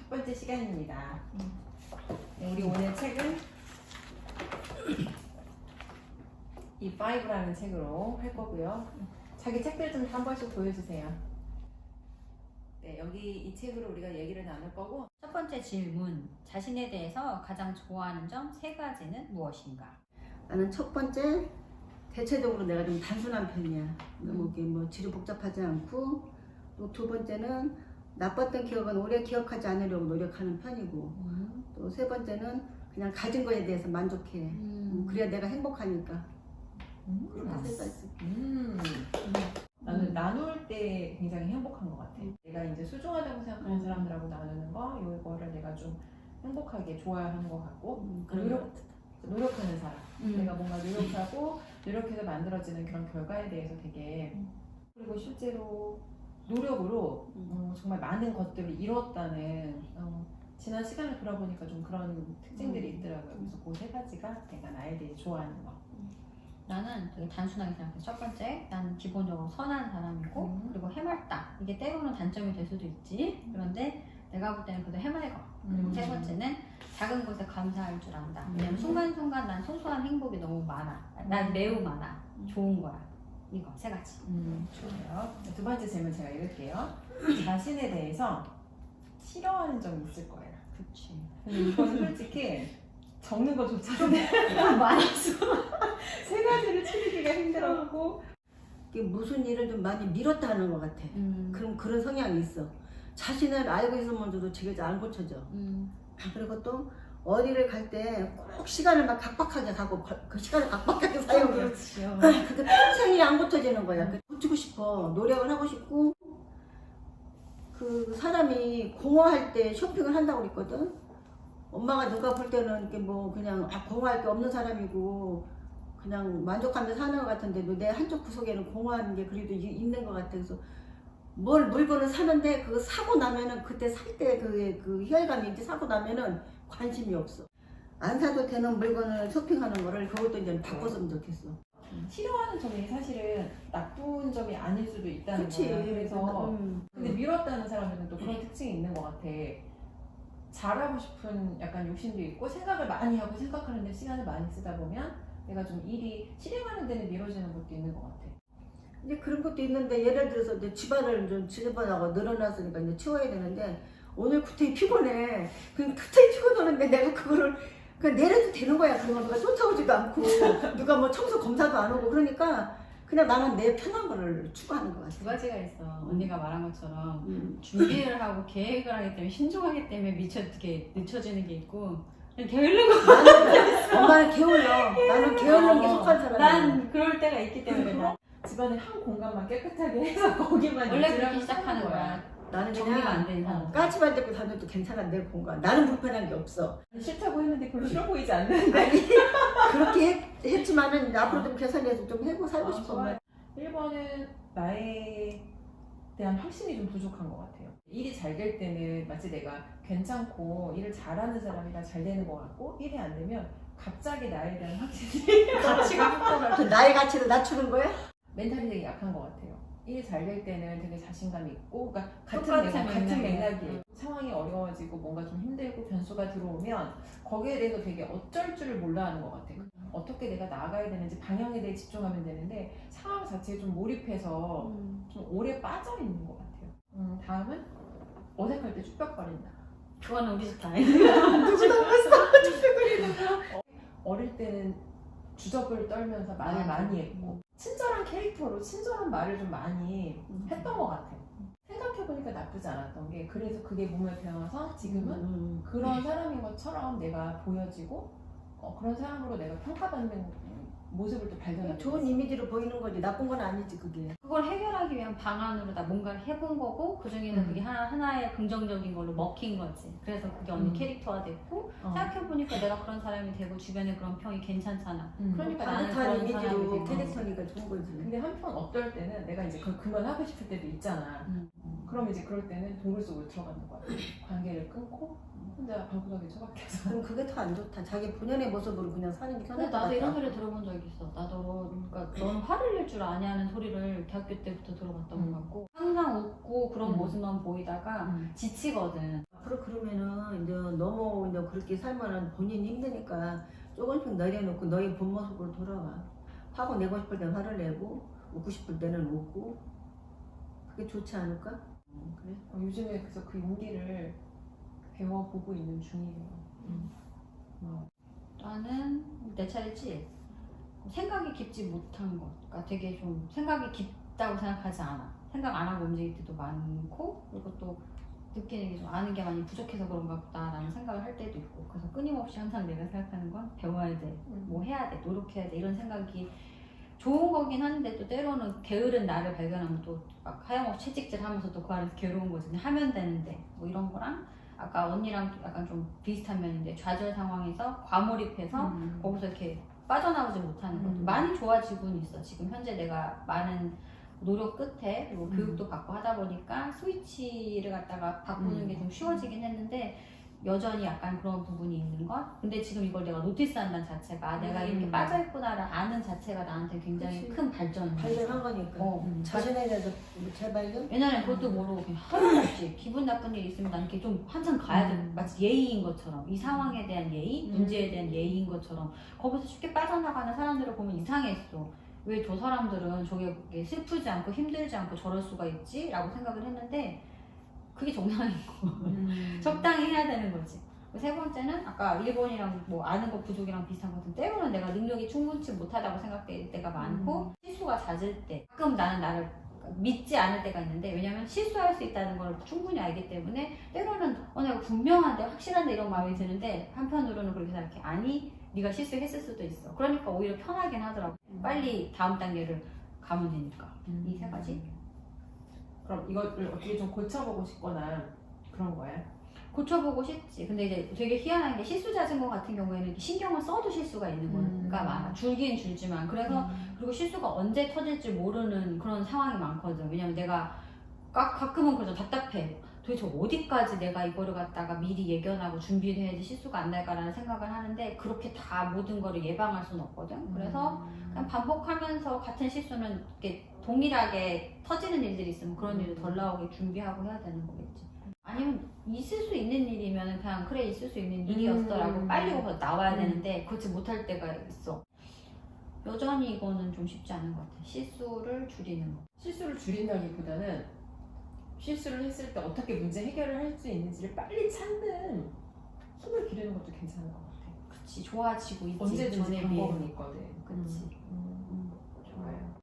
첫 번째 시간입니다. 네, 우리 오늘 책은 이 5라는 책으로 할 거고요. 자기 책들 좀 한 번씩 보여주세요. 네, 여기 이 책으로 우리가 얘기를 나눌 거고, 첫 번째 질문, 자신에 대해서 가장 좋아하는 점 3가지는 무엇인가? 나는 첫 번째, 대체적으로 내가 좀 단순한 편이야. 너무 이렇게 뭐 지루 복잡하지 않고, 또 두 번째는 나빴던 기억은 오래 기억하지 않으려고 노력하는 편이고, 또 세 번째는 그냥 가진 거에 대해서 만족해. 그래야 내가 행복하니까. 그렇게 살수 있어. 나는 나눌 때 굉장히 행복한 것 같아. 내가 이제 소중하다고 생각하는 사람들하고 나누는 거, 이거를 내가 좀 행복하게 좋아하는 것 같고, 노력하는 사람. 내가 뭔가 노력하고 노력해서 만들어지는 그런 결과에 대해서 되게, 그리고 실제로 노력으로 정말 많은 것들을 이뤘다는 지난 시간을 돌아보니까 좀 그런 특징들이 있더라고요. 그래서 그 3가지가 내가 나에 대해 좋아하는 거. 나는 되게 단순하게 생각해. 첫 번째, 나는 기본적으로 선한 사람이고, 그리고 해맑다. 이게 때로는 단점이 될 수도 있지. 그런데 내가 볼 때는 그래도 해맑어. 그리고 세 번째는 작은 것에 감사할 줄 안다. 왜냐면 순간순간 난 소소한 행복이 너무 많아. 난 매우 많아. 좋은 거야. 이거 3가지. 좋아요. 두 번째 질문 제가 읽을게요. 자신에 대해서 싫어하는 점이 있을 거예요. 그치. 근데 이거는 솔직히 적는 거조차도 많았어. 3가지를 추리기가 힘들었고, 이게 무슨 일을 좀 많이 미뤘다는 것 같아. 그럼 그런 성향이 있어. 자신을 알고 있으면서도 지금 안 고쳐져. 그리고 또 어디를 갈 때 꼭 시간을 막 각박하게 가고 그 시간을 각박하게 사용해. 그렇지요. 그게 평생이 안 고쳐지는 거야. 고치고 싶어. 노력을 하고 싶고. 그 사람이 공허할 때 쇼핑을 한다고 그랬거든. 엄마가 누가 볼 때는 이렇게 뭐 그냥 공허할 게 없는 사람이고 그냥 만족하면서 사는 것 같은데 내 한쪽 구석에는 공허한 게 그래도 있는 것 같아. 그래서 뭘 물건을 사는데 그거 사고 나면은 그때 살 때 그 희열감이 이제 사고 나면은 관심이 없어. 안 사도 되는 물건을 쇼핑하는 거를 그것도 이제 바꿨으면 좋겠어. 싫어하는 점이 사실은 나쁜 점이 아닐 수도 있다는 그치. 거야. 그래서 근데 미뤘다는 사람들은 또 그런 특징이 있는 것 같아. 잘하고 싶은 약간 욕심도 있고 생각을 많이 하고 생각하는데 시간을 많이 쓰다 보면 내가 좀 일이 실행하는 데는 미뤄지는 것도 있는 것 같아. 이제 그런 것도 있는데 예를 들어서 이제 집안을 좀 지저분하고 늘어났으니까 이제 치워야 되는데 오늘 구태이 피곤해. 그냥 구태이 피곤하는데 내가 그거를 그냥 내려도 되는 거야. 그런 거 누가 쫓아오지도 않고 누가 뭐 청소 검사도 안 오고 그러니까 그냥 나는 내 편한 거를 추구하는 것 같아. 2가지가 있어. 언니가 말한 것처럼 준비를 하고 계획을 하기 때문에 신중하기 때문에 이렇게 늦춰지는 게 있고 그냥 게을른 거. 엄마는 게을러. 나는 게을른 게 속한 사람이야. 난 그럴 때가 있기 때문에 나 집안의 한 공간만 깨끗하게 해서 거기만 원래 유지를 그렇게 시작하는 거야. 나는 정리가 안 그냥 된 사람. 까치발 잡고 다녀도 괜찮아. 내 공간. 나는 불편한 게 없어. 싫다고 했는데 별로 싫어 보이지 않는데. 아니 그렇게 했지만은 앞으로 좀 개선해서 좀 해고 살고 싶어. 좋아요. 1번은 나에 대한 확신이 좀 부족한 것 같아요. 일이 잘 될 때는 마치 내가 괜찮고 일을 잘하는 사람이라 잘 되는 것 같고, 일이 안 되면 갑자기 나에 대한 확신이 가치가 폭발할 그 나의 가치를 낮추는 거야? 멘탈이 되게 약한 것 같아요. 일이 잘 될 때는 되게 자신감이 있고, 그러니까 똑같은 같은 맥락이에요. 맥락이에요. 상황이 어려워지고 뭔가 좀 힘들고 변수가 들어오면 거기에 대해서 되게 어쩔 줄을 몰라 하는 것 같아요. 어떻게 내가 나아가야 되는지 방향에 대해 집중하면 되는데 상황 자체에 좀 몰입해서 좀 오래 빠져 있는 것 같아요. 다음은 어색할 때 쭈뼛거린다. 그거는 우리 스타일. 어릴 때는 주접을 떨면서 말을 많이 했고 친절한 캐릭터로 친절한 말을 좀 많이 했던 것 같아요. 생각해보니까 나쁘지 않았던 게, 그래서 그게 몸에 배어서 지금은 그런 사람인 것처럼 내가 보여지고 그런 사람으로 내가 평가받는 모습을 또 발견하게 좋은 됐어요. 이미지로 보이는 거지. 나쁜 건 아니지 그게. 그걸 해결하기 위한 방안으로 나 뭔가를 해본 거고 그 중에는 그게 하나의 긍정적인 걸로 먹힌 거지. 그래서 그게 언니 캐릭터화 됐고 생각해보니까 내가 그런 사람이 되고 주변에 그런 평이 괜찮잖아. 그러니까 나는 반듯한 그런 사람이 이미지로 되고. 캐릭터니까 좋은 거지. 근데 한편 어떨 때는 내가 이제 그걸 그만하고 싶을 때도 있잖아. 그럼 이제 그럴 때는 동굴 속으로 들어가는 거야. 관계를 끊고 혼자 방구석에 처박혀서. 그럼 그게 더 안 좋다. 자기 본연의 모습으로 그냥 사는 게 근데 편할 것 나도 이런 같다. 소리 들어본 적 있어. 나도 그러니까 너는 화를 낼 줄 아냐는 소리를 대학교 때부터 들어봤던 것 같고 항상 웃고 그런 모습만 보이다가 지치거든. 앞으로 그러면은 그렇게 살면은 본인이 힘드니까 조금씩 내려놓고 너의 본 모습으로 돌아와. 화고 내고 싶을 때는 화를 내고 웃고 싶을 때는 웃고 그게 좋지 않을까? 그래? 요즘에 그래서 그 용기를 배워보고 있는 중이에요. 나는 내 차례지. 생각이 깊지 못한 것. 그러니까 되게 좀 생각이 깊다고 생각하지 않아. 생각 안 하고 움직일 때도 많고, 그리고 또 느끼는 게 좀 아는 게 많이 부족해서 그런가 보다라는 생각을 할 때도 있고. 그래서 끊임없이 항상 내가 생각하는 건 배워야 돼, 뭐 해야 돼, 노력해야 돼 이런 생각이 좋은 거긴 한데 또 때로는 게으른 나를 발견하면 또 막 하염없이 채찍질 하면서 또 그 안에서 괴로운 거지. 그냥 하면 되는데 뭐 이런 거랑 아까 언니랑 약간 좀 비슷한 면인데 좌절 상황에서 과몰입해서 거기서 이렇게 빠져나오지 못하는 것도 많이 좋아지고는 있어. 지금 현재 내가 많은 노력 끝에 그리고 교육도 받고 하다 보니까 스위치를 갖다가 바꾸는 게 좀 쉬워지긴 했는데 여전히 약간 그런 부분이 있는 것. 근데 지금 이걸 내가 노티스한다는 자체가 내가 이렇게 빠져있구나를 아는 자체가 나한테 굉장히 그치. 큰 발전이야. 발전한 거니까. 자신에 대해서 재발견? 옛날엔 그것도 모르고 그냥 하염없이 기분 나쁜 일 있으면 난 이렇게 좀 한참 가야 돼. 마치 예의인 것처럼 이 상황에 대한 예의, 문제에 대한 예의인 것처럼 거기서 쉽게 빠져나가는 사람들을 보면 이상했어. 왜 저 사람들은 저게 슬프지 않고 힘들지 않고 저럴 수가 있지? 라고 생각을 했는데 그게 정상이고 적당히 해야 되는 거지. 세 번째는 아까 일본이랑 뭐 아는 것 부족이랑 비슷한 것 같은 때로는 내가 능력이 충분치 못하다고 생각될 때가 많고 실수가 잦을 때 가끔 나는 나를 믿지 않을 때가 있는데 왜냐면 실수할 수 있다는 걸 충분히 알기 때문에 때로는 내가 분명한데 확실한데 이런 마음이 드는데 한편으로는 그렇게 생각해. 아니 네가 실수했을 수도 있어. 그러니까 오히려 편하긴 하더라고. 빨리 다음 단계를 가면 되니까. 이 세 가지. 그럼 이거를 어떻게 좀 고쳐보고 싶거나 그런 거야? 고쳐보고 싶지. 근데 이제 되게 희한한 게 실수 잦은 것 같은 경우에는 이렇게 신경을 써도 실수가 있는 거가 많아. 줄긴 줄지만. 그래서 그리고 실수가 언제 터질지 모르는 그런 상황이 많거든. 왜냐면 내가 가끔은 그래서 답답해. 도대체 어디까지 내가 이거를 갖다가 미리 예견하고 준비를 해야지 실수가 안 날까라는 생각을 하는데 그렇게 다 모든 거를 예방할 수는 없거든. 그래서 그냥 반복하면서 같은 실수는 이렇게 동일하게 터지는 일들이 있으면 그런 일을 덜 나오게 준비하고 해야 되는 거겠지. 아니면 있을 수 있는 일이면 그냥 그래 있을 수 있는 일이었어라고 빨리 오서 나와야 되는데 그렇지 못할 때가 있어. 여전히 이거는 좀 쉽지 않은 것 같아. 실수를 줄이는 거. 실수를 줄인다기보다는 실수를 했을 때 어떻게 문제 해결을 할 수 있는지를 빨리 찾는 힘을 기르는 것도 괜찮은 것 같아. 그치, 좋아지고 있지. 언제든지 전에 비해. 방법은 있거든. 그치.